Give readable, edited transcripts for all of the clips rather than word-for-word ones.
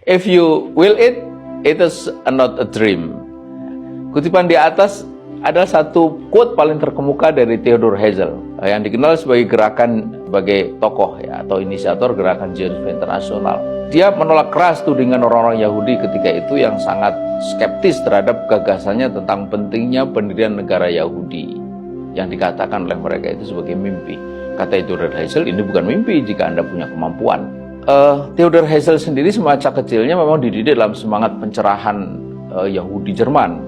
If you will it is not a dream. Kutipan di atas adalah satu quote paling terkemuka dari Theodor Herzl yang dikenal sebagai tokoh ya, atau inisiator gerakan Zionisme internasional. Dia menolak keras tudingan orang-orang Yahudi ketika itu yang sangat skeptis terhadap gagasannya tentang pentingnya pendirian negara Yahudi yang dikatakan oleh mereka itu sebagai mimpi. Kata Theodor Herzl, ini bukan mimpi jika Anda punya kemampuan. Theodor Herzl sendiri semasa kecilnya memang dididik dalam semangat pencerahan Yahudi Jerman.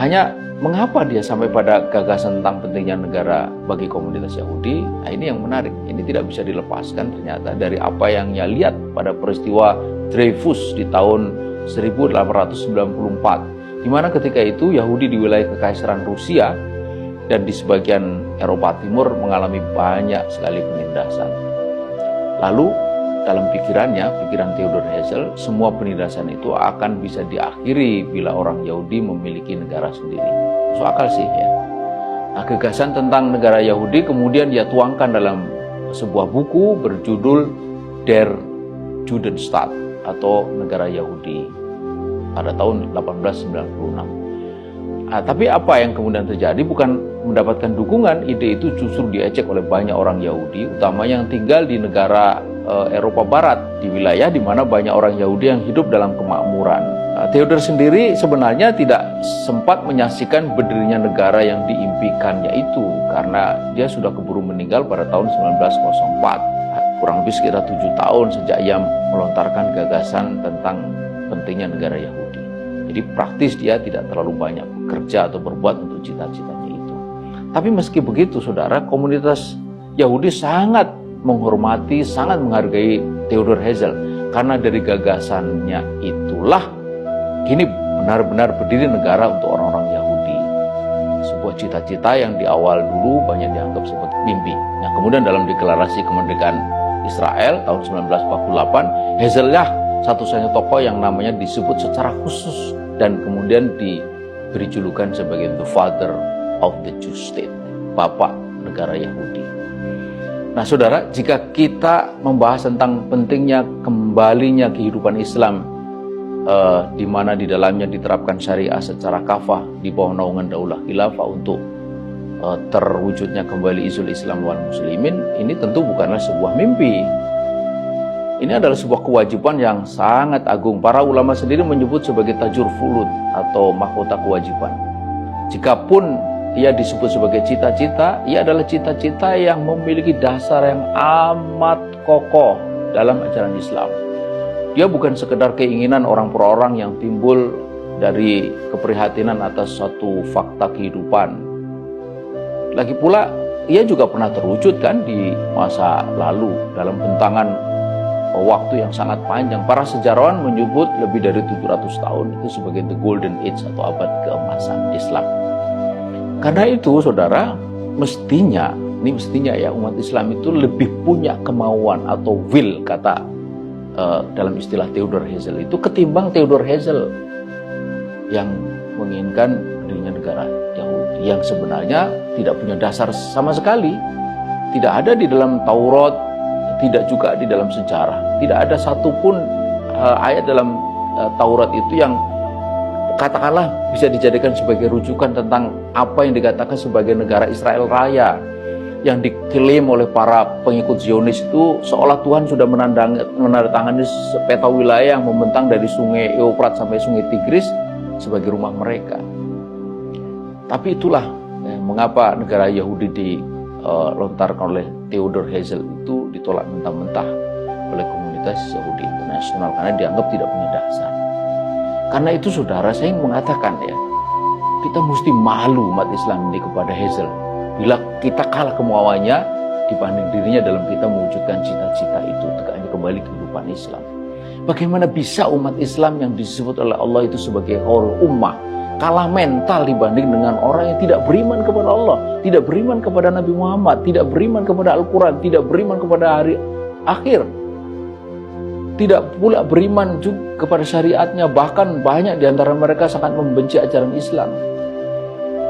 Hanya mengapa dia sampai pada gagasan tentang pentingnya negara bagi komunitas Yahudi? Nah, ini yang menarik. Ini tidak bisa dilepaskan ternyata dari apa yang ia lihat pada peristiwa Dreyfus di tahun 1894. Di mana ketika itu Yahudi di wilayah Kekaisaran Rusia dan di sebagian Eropa Timur mengalami banyak sekali penindasan. Lalu dalam pikiran Theodor Herzl, semua penindasan itu akan bisa diakhiri bila orang Yahudi memiliki negara sendiri. Masuk akal sih ya. Nah, gagasan tentang negara Yahudi kemudian dia tuangkan dalam sebuah buku berjudul Der Judenstaat atau Negara Yahudi pada tahun 1896. Nah, tapi apa yang kemudian terjadi bukan mendapatkan dukungan, ide itu justru diejek oleh banyak orang Yahudi, utamanya yang tinggal di negara Eropa Barat, di wilayah di mana banyak orang Yahudi yang hidup dalam kemakmuran. Theodor sendiri sebenarnya tidak sempat menyaksikan berdirinya negara yang diimpikannya itu, karena dia sudah keburu meninggal pada tahun 1904, kurang lebih sekitar 7 tahun sejak ia melontarkan gagasan tentang pentingnya negara Yahudi. Jadi praktis dia tidak terlalu banyak bekerja atau berbuat untuk cita-citanya itu. Tapi meski begitu, saudara, komunitas Yahudi sangat menghormati, sangat menghargai Theodor Herzl, karena dari gagasannya itulah kini benar-benar berdiri negara untuk orang-orang Yahudi. Sebuah cita-cita yang di awal dulu banyak dianggap sebagai mimpi. Nah, kemudian dalam deklarasi kemerdekaan Israel tahun 1948, Herzl lah satu-satunya tokoh yang namanya disebut secara khusus dan kemudian diberi julukan sebagai the father of the Jewish state, bapak negara Yahudi. Nah, saudara, jika kita membahas tentang pentingnya kembalinya kehidupan Islam, di mana di dalamnya diterapkan syariah secara kafah di bawah naungan daulah khilafah untuk terwujudnya kembali izul Islam wal muslimin, ini tentu bukanlah sebuah mimpi. Ini adalah sebuah kewajiban yang sangat agung. Para ulama sendiri menyebut sebagai tajur fulud atau mahkota kewajiban. Jikapun ia disebut sebagai cita-cita, ia adalah cita-cita yang memiliki dasar yang amat kokoh dalam ajaran Islam. Dia bukan sekedar keinginan orang per orang yang timbul dari keprihatinan atas suatu fakta kehidupan. Lagi pula, ia juga pernah terwujud kan di masa lalu dalam bentangan waktu yang sangat panjang. Para sejarawan menyebut lebih dari 700 tahun itu sebagai the golden age atau abad keemasan Islam. Karena itu, saudara, mestinya ya umat Islam itu lebih punya kemauan atau will, kata dalam istilah Theodor Herzl itu, ketimbang Theodor Herzl yang menginginkan berdirinya negara Yahudi yang sebenarnya tidak punya dasar sama sekali. Tidak ada di dalam Taurat, tidak juga di dalam sejarah. Tidak ada satupun ayat dalam Taurat itu yang katakanlah bisa dijadikan sebagai rujukan tentang apa yang dikatakan sebagai negara Israel Raya yang diklaim oleh para pengikut Zionis itu, seolah Tuhan sudah menandatangani peta wilayah yang membentang dari sungai Eufrat sampai sungai Tigris sebagai rumah mereka. Tapi itulah mengapa negara Yahudi dilontarkan oleh Theodor Herzl itu ditolak mentah-mentah oleh komunitas Yahudi internasional karena dianggap tidak punya dasar. Karena itu, saudara, saya ingin mengatakan ya, kita mesti malu umat Islam ini kepada Herzl bila kita kalah kemauannya dibanding dirinya dalam kita mewujudkan cita-cita itu, tegaknya kembali kehidupan Islam. Bagaimana bisa umat Islam yang disebut oleh Allah itu sebagai khairul ummah kalah mental dibanding dengan orang yang tidak beriman kepada Allah, tidak beriman kepada Nabi Muhammad, tidak beriman kepada Al-Quran, tidak beriman kepada hari akhir, tidak pula beriman juga kepada syariatnya, bahkan banyak di antara mereka sangat membenci ajaran Islam.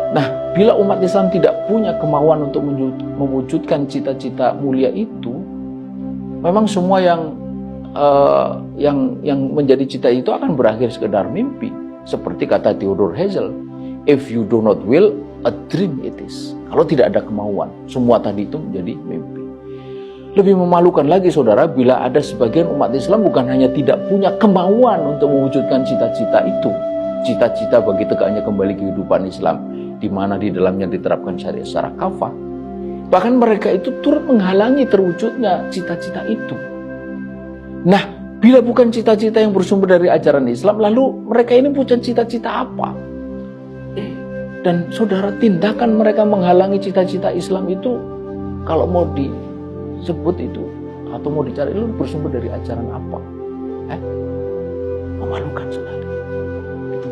Nah, bila umat Islam tidak punya kemauan untuk mewujudkan cita-cita mulia itu, memang semua yang yang menjadi cita itu akan berakhir sekedar mimpi. Seperti kata Theodore Herzl, if you do not will, a dream it is. Kalau tidak ada kemauan, semua tadi itu menjadi mimpi. Lebih memalukan lagi saudara, bila ada sebagian umat Islam bukan hanya tidak punya kemauan untuk mewujudkan cita-cita itu, cita-cita bagi tegaknya kembali kehidupan Islam, di mana di dalamnya diterapkan syariat secara kafah, bahkan mereka itu turut menghalangi terwujudnya cita-cita itu. Nah, bila bukan cita-cita yang bersumber dari ajaran Islam, lalu mereka ini punya cita-cita apa? Dan saudara, tindakan mereka menghalangi cita-cita Islam itu, kalau mau disebut itu, atau mau dicari itu bersumber dari ajaran apa? Memalukan sekali. Itu